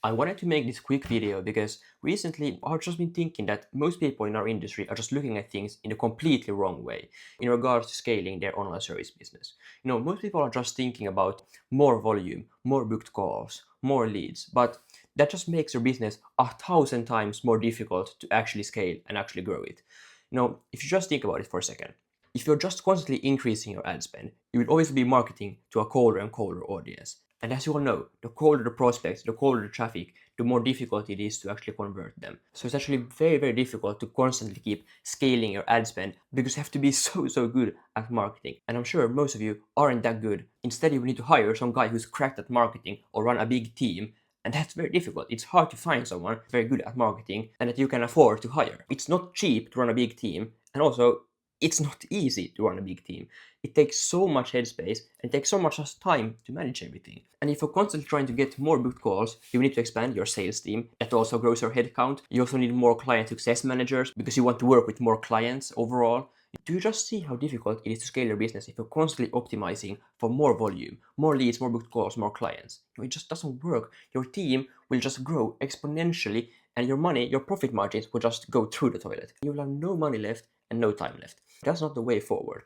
I wanted to make this quick video because recently I've just been thinking that most people in our industry are just looking at things in a completely wrong way in regards to scaling their online service business. Most people are just thinking about more volume, more booked calls, more leads, but that just makes your business 1,000 times more difficult to actually scale and actually grow it. If you just think about it for a second, if you're just constantly increasing your ad spend, you will always be marketing to a colder and colder audience. And as you all know, the colder the prospects, the colder the traffic, the more difficult it is to actually convert them. So it's actually very, very difficult to constantly keep scaling your ad spend because you have to be so good at marketing. And I'm sure most of you aren't that good. Instead, you need to hire some guy who's cracked at marketing or run a big team. And that's very difficult. It's hard to find someone very good at marketing and that you can afford to hire. It's not cheap to run a big team. And also, it's not easy to run a big team. It takes so much headspace and takes so much time to manage everything. And if you're constantly trying to get more booked calls, you need to expand your sales team. That also grows your headcount. You also need more client success managers because you want to work with more clients overall. Do you just see how difficult it is to scale your business if you're constantly optimizing for more volume, more leads, more booked calls, more clients? It just doesn't work. Your team will just grow exponentially and your money, your profit margins will just go through the toilet. You will have no money left and no time left. That's not the way forward.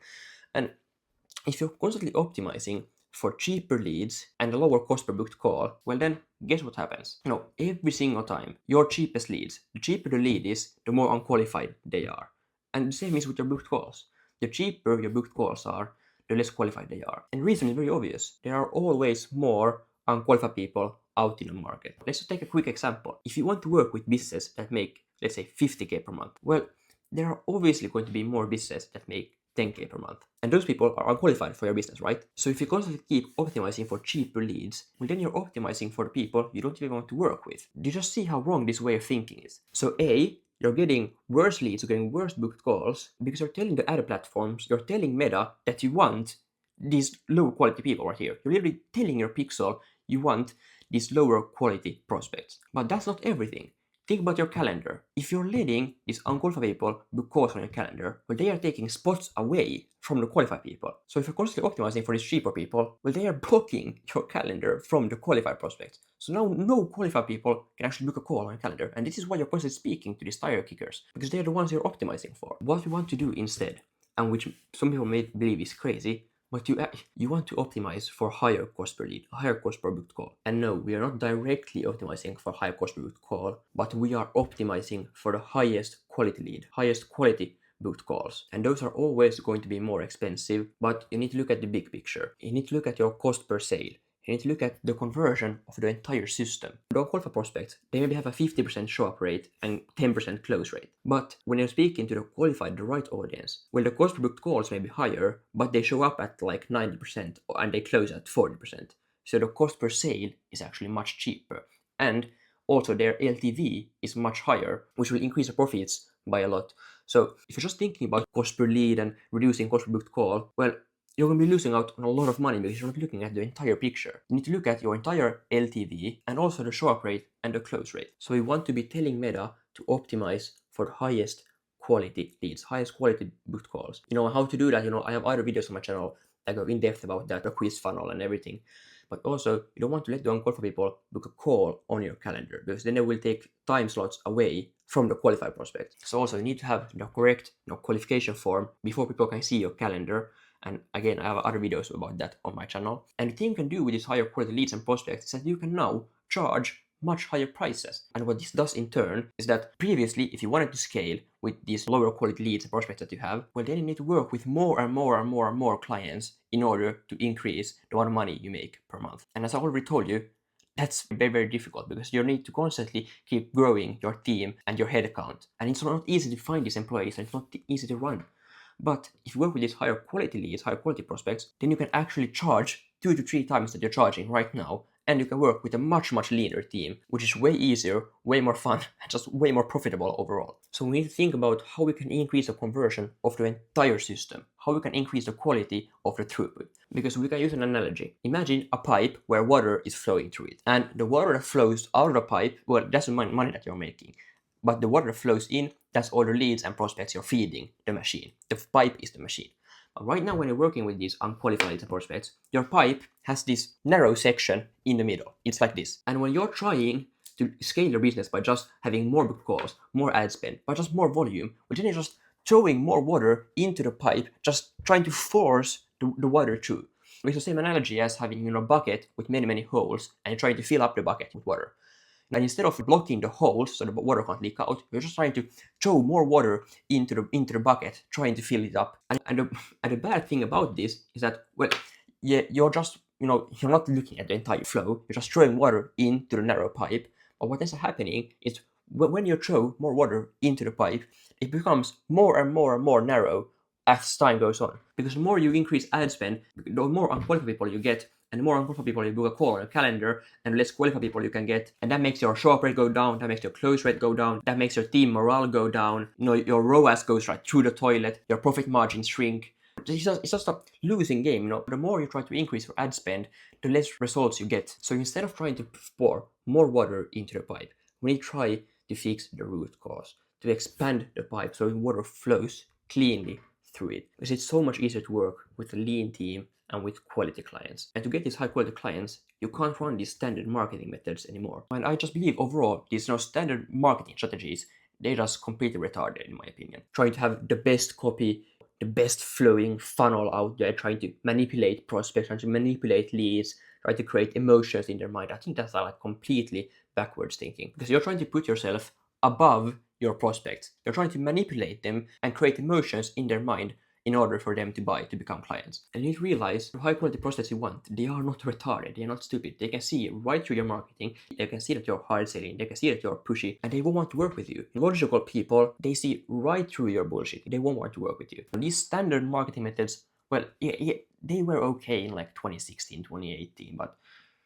And if you're constantly optimizing for cheaper leads and a lower cost per booked call, well then guess what happens? Every single time, your cheapest leads, the cheaper the lead is, the more unqualified they are. And the same is with your booked calls. The cheaper your booked calls are, the less qualified they are. And the reason is very obvious. There are always more unqualified people out in the market. Let's just take a quick example. If you want to work with businesses that make, let's say, 50K per month, well, there are obviously going to be more businesses that make 10K per month. And those people are unqualified for your business, right? So if you constantly keep optimizing for cheaper leads, well, then you're optimizing for the people you don't even want to work with. Do you just see how wrong this way of thinking is? So A, you're getting worse leads, you're getting worse booked calls because you're telling the ad platforms, you're telling Meta that you want these low quality people right here. You're literally telling your pixel you want these lower quality prospects. But that's not everything. Think about your calendar. If you're letting these unqualified people book calls on your calendar, well, they are taking spots away from the qualified people. So if you're constantly optimizing for these cheaper people, well, they are blocking your calendar from the qualified prospects. So now no qualified people can actually book a call on your calendar. And this is why you're constantly speaking to these tire kickers, because they're the ones you're optimizing for. What we want to do instead, and which some people may believe is crazy, but you want to optimize for higher cost per lead, higher cost per booked call. And no, we are not directly optimizing for higher cost per booked call, but we are optimizing for the highest quality lead, highest quality booked calls. And those are always going to be more expensive, but you need to look at the big picture. You need to look at your cost per sale. You need to look at the conversion of the entire system. The unqualified prospects, they maybe have a 50% show up rate and 10% close rate. But when you're speaking to the qualified, the right audience, well, the cost per booked calls may be higher, but they show up at like 90% and they close at 40%. So the cost per sale is actually much cheaper. And also their LTV is much higher, which will increase the profits by a lot. So if you're just thinking about cost per lead and reducing cost per booked call, well, you're going to be losing out on a lot of money because you're not looking at the entire picture. You need to look at your entire LTV and also the show up rate and the close rate. So we want to be telling Meta to optimize for the highest quality leads, highest quality booked calls. How to do that, I have other videos on my channel that go in depth about that, the quiz funnel and everything. But also, you don't want to let the unqualified people book a call on your calendar because then they will take time slots away from the qualified prospect. So also, you need to have the correct qualification form before people can see your calendar. And again, I have other videos about that on my channel. And the thing you can do with these higher quality leads and prospects is that you can now charge much higher prices. And what this does in turn is that previously, if you wanted to scale with these lower quality leads and prospects that you have, well, then you need to work with more and more and more and more clients in order to increase the amount of money you make per month. And as I already told you, that's very, very difficult because you need to constantly keep growing your team and your headcount. And it's not easy to find these employees and it's not easy to run. But if you work with these higher quality leads, higher quality prospects, then you can actually charge 2 to 3 times that you're charging right now. And you can work with a much, much leaner team, which is way easier, way more fun, and just way more profitable overall. So we need to think about how we can increase the conversion of the entire system, how we can increase the quality of the throughput. Because we can use an analogy. Imagine a pipe where water is flowing through it. And the water that flows out of the pipe, well, that's the money that you're making. But the water that flows in, that's all the leads and prospects you're feeding the machine. The pipe is the machine. But right now, when you're working with these unqualified prospects, your pipe has this narrow section in the middle. It's like this. And when you're trying to scale your business by just having more book calls, more ad spend, by just more volume, which then you're just throwing more water into the pipe, just trying to force the water through. It's the same analogy as having a bucket with many holes and you're trying to fill up the bucket with water. And instead of blocking the holes so the water can't leak out, you're just trying to throw more water into the bucket, trying to fill it up. And the bad thing about this is that, well, yeah, you're just you're not looking at the entire flow. You're just throwing water into the narrow pipe. But what is happening is when you throw more water into the pipe, it becomes more and more narrow as time goes on. Because the more you increase ad spend, the more unqualified people you get, and the more unqualified people you book a call on a calendar, and the less qualified people you can get. And that makes your show-up rate go down, that makes your close rate go down, that makes your team morale go down, your ROAS goes right through the toilet, your profit margins shrink. It's just a losing game. The more you try to increase your ad spend, the less results you get. So instead of trying to pour more water into the pipe, we need to try to fix the root cause, to expand the pipe so water flows cleanly through it. Because it's so much easier to work with a lean team and with quality clients. And to get these high quality clients, you can't run these standard marketing methods anymore. And I just believe overall, these standard marketing strategies, they're just completely retarded in my opinion. Trying to have the best copy, the best flowing funnel out there, trying to manipulate prospects, trying to manipulate leads, trying to create emotions in their mind. I think that's like completely backwards thinking, because you're trying to put yourself above your prospects. You're trying to manipulate them and create emotions in their mind in order for them to buy, to become clients. And you need to realize the high quality prospects you want, they are not retarded, they are not stupid. They can see right through your marketing, they can see that you're hard selling, they can see that you're pushy, and they won't want to work with you. Logical people, they see right through your bullshit, they won't want to work with you. And these standard marketing methods, well, yeah, they were okay in like 2016, 2018, but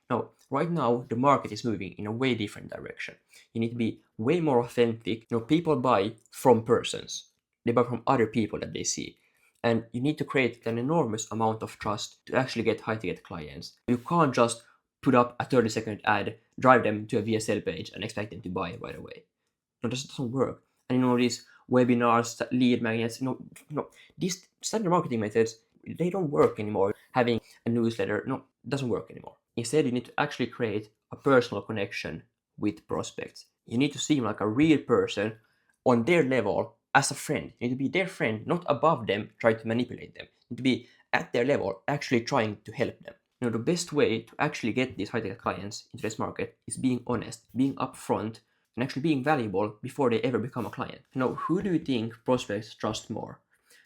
no, right now the market is moving in a way different direction. You need to be way more authentic. People buy from persons. They buy from other people that they see. And you need to create an enormous amount of trust to actually get high-ticket clients. You can't just put up a 30-second ad, drive them to a VSL page and expect them to buy right away. No, this doesn't work. And these webinars, lead magnets, these standard marketing methods, they don't work anymore. Having a newsletter, it doesn't work anymore. Instead, you need to actually create a personal connection with prospects. You need to seem like a real person on their level as a friend. You need to be their friend, not above them, trying to manipulate them. You need to be at their level, actually trying to help them. The best way to actually get these high-tech clients into this market is being honest, being upfront, and actually being valuable before they ever become a client. Who do you think prospects trust more?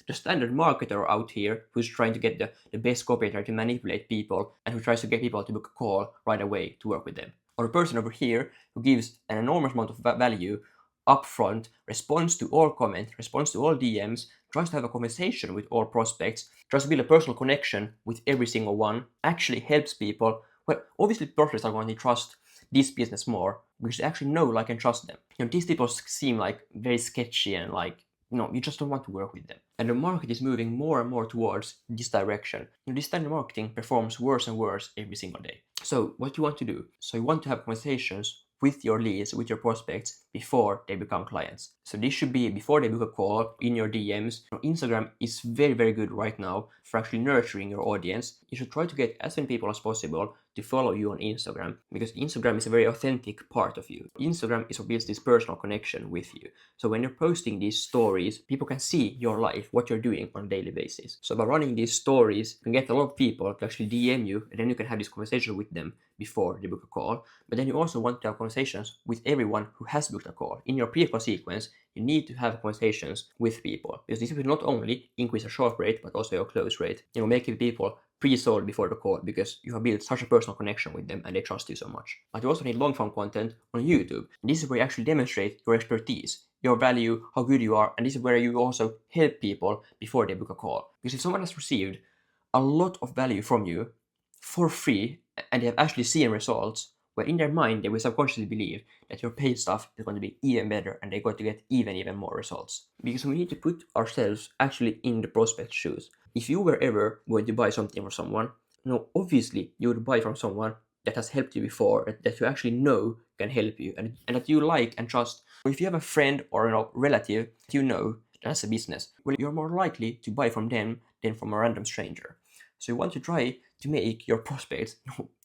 The standard marketer out here who's trying to get the best copywriter to manipulate people and who tries to get people to book a call right away to work with them. Or the person over here who gives an enormous amount of value upfront, responds to all comments, responds to all DMs, tries to have a conversation with all prospects, tries to build a personal connection with every single one, actually helps people. Well, obviously prospects are going to trust this business more because they actually know, like, and trust them. These people seem like very sketchy and like, you just don't want to work with them. And the market is moving more and more towards this direction. This standard marketing performs worse and worse every single day. So what you want to do? So you want to have conversations with your leads, with your prospects, before they become clients. So this should be before they book a call, in your DMs. Instagram is very good right now for actually nurturing your audience. You should try to get as many people as possible to follow you on Instagram, because Instagram is a very authentic part of you. Instagram is what builds this personal connection with you. So when you're posting these stories, people can see your life, what you're doing on a daily basis. So by running these stories, you can get a lot of people to actually DM you, and then you can have this conversation with them before they book a call. But then you also want to have conversations with everyone who has booked a call. In your pre-call sequence, you need to have conversations with people, because this will not only increase your show-up rate, but also your close rate. Making people pre-sold before the call, because you have built such a personal connection with them and they trust you so much. But you also need long-form content on YouTube. This is where you actually demonstrate your expertise, your value, how good you are, and this is where you also help people before they book a call. Because if someone has received a lot of value from you for free and they have actually seen results, well, in their mind they will subconsciously believe that your paid stuff is going to be even better and they're going to get even more results. Because we need to put ourselves actually in the prospect's shoes. If you were ever going to buy something from someone, obviously you would buy from someone that has helped you before, that you actually know can help you, and that you like and trust. If you have a friend or a relative that that has a business, well, you're more likely to buy from them than from a random stranger. So you want to try to make your prospects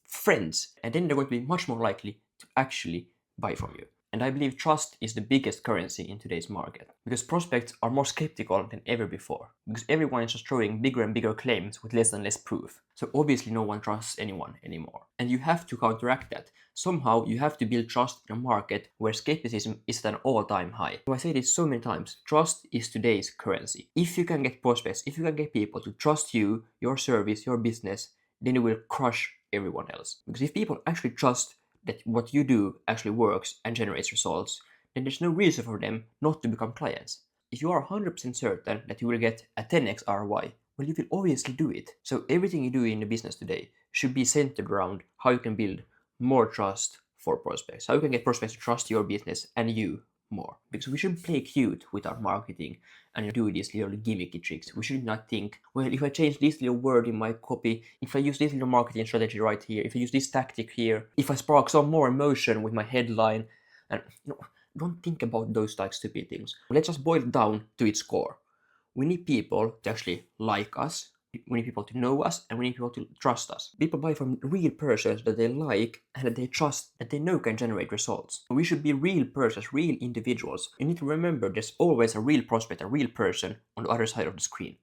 friends, and then they're going to be much more likely to actually buy from you. And I believe trust is the biggest currency in today's market, because prospects are more skeptical than ever before, because everyone is just throwing bigger and bigger claims with less and less proof. So obviously no one trusts anyone anymore. And you have to counteract that. Somehow you have to build trust in a market where skepticism is at an all-time high. So I say this so many times, trust is today's currency. If you can get prospects, if you can get people to trust you, your service, your business, then you will crush everyone else. Because if people actually trust that what you do actually works and generates results, then there's no reason for them not to become clients. If you are 100% certain that you will get a 10x ROI, well, you will obviously do it. So everything you do in the business today should be centered around how you can build more trust for prospects, how you can get prospects to trust your business and you more. Because we shouldn't play cute with our marketing and do these little gimmicky tricks. We should not think, well, if I change this little word in my copy, if I use this little marketing strategy right here, if I use this tactic here, if I spark some more emotion with my headline, and don't think about those like stupid things. Let's just boil it down to its core. We need people to actually like us, we need people to know us, and we need people to trust us. People buy from real persons that they like and that they trust, that they know can generate results. We should be real persons, real individuals. You need to remember there's always a real prospect, a real person on the other side of the screen.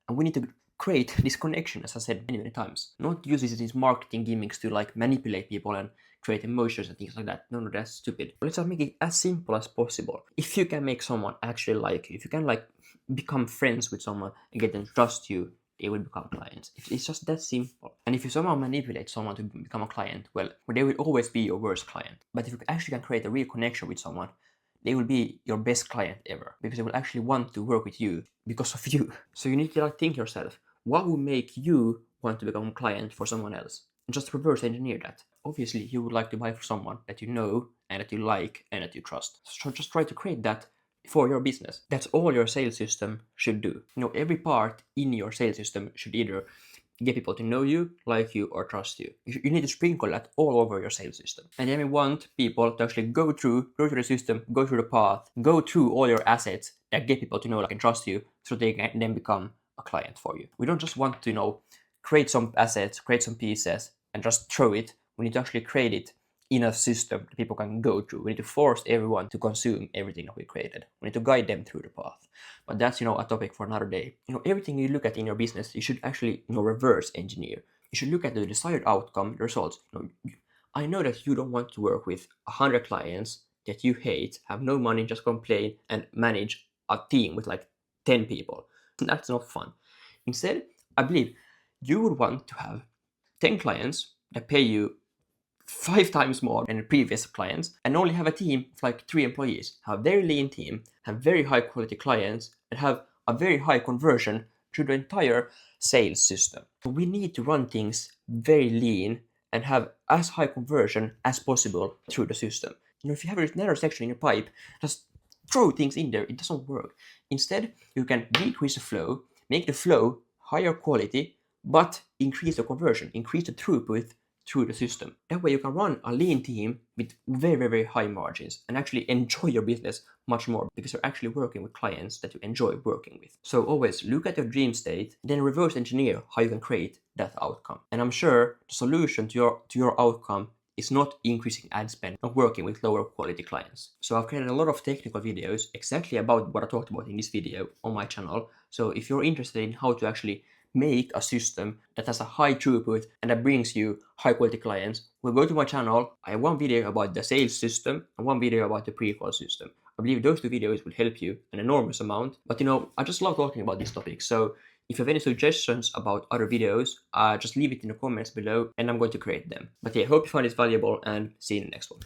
And we need to create this connection, as I said many times. Not use these marketing gimmicks to like manipulate people and create emotions and things like that. No, that's stupid. Let's just make it as simple as possible. If you can make someone actually like you, if you can like become friends with someone and get them to trust you, they will become clients. It's just that simple. And if you somehow manipulate someone to become a client, well, they will always be your worst client. But if you actually can create a real connection with someone, they will be your best client ever, because they will actually want to work with you because of you. So you need to like think yourself, what would make you want to become a client for someone else? And just reverse engineer that. Obviously, you would like to buy from someone that you know and that you like and that you trust. So just try to create that for your business. That's all your sales system should do. Every part in your sales system should either get people to know you, like you, or trust you. You need to sprinkle that all over your sales system. And then we want people to actually go through the system, go through the path, go through all your assets that get people to know, like, and trust you, so they can then become a client for you. We don't just want to, create some assets, create some pieces, and just throw it. We need to actually create it in a system that people can go through. We need to force everyone to consume everything that we created. We need to guide them through the path. But that's, a topic for another day. Everything you look at in your business, you should actually, reverse engineer. You should look at the desired outcome, the results. I know that you don't want to work with 100 clients that you hate, have no money, just complain, and manage a team with like 10 people. That's not fun. Instead, I believe you would want to have 10 clients that pay you 5 times more than the previous clients, and only have a team of like 3 employees. Have a very lean team, have very high quality clients, and have a very high conversion through the entire sales system. So we need to run things very lean and have as high conversion as possible through the system. If you have a narrow section in your pipe, just throw things in there. It doesn't work. Instead, you can decrease the flow, make the flow higher quality, but increase the conversion, increase the throughput through the system. That way you can run a lean team with very high margins and actually enjoy your business much more, because you're actually working with clients that you enjoy working with. So always look at your dream state, then reverse engineer how you can create that outcome. And I'm sure the solution to your outcome is not increasing ad spend, not working with lower quality clients. So I've created a lot of technical videos exactly about what I talked about in this video on my channel. So if you're interested in how to actually make a system that has a high throughput and that brings you high quality clients, well, go to my channel. I have one video about the sales system and one video about the pre-qual system. I believe those 2 videos will help you an enormous amount. But I just love talking about these topics. So if you have any suggestions about other videos, just leave it in the comments below and I'm going to create them. But yeah, I hope you find this valuable and see you in the next one.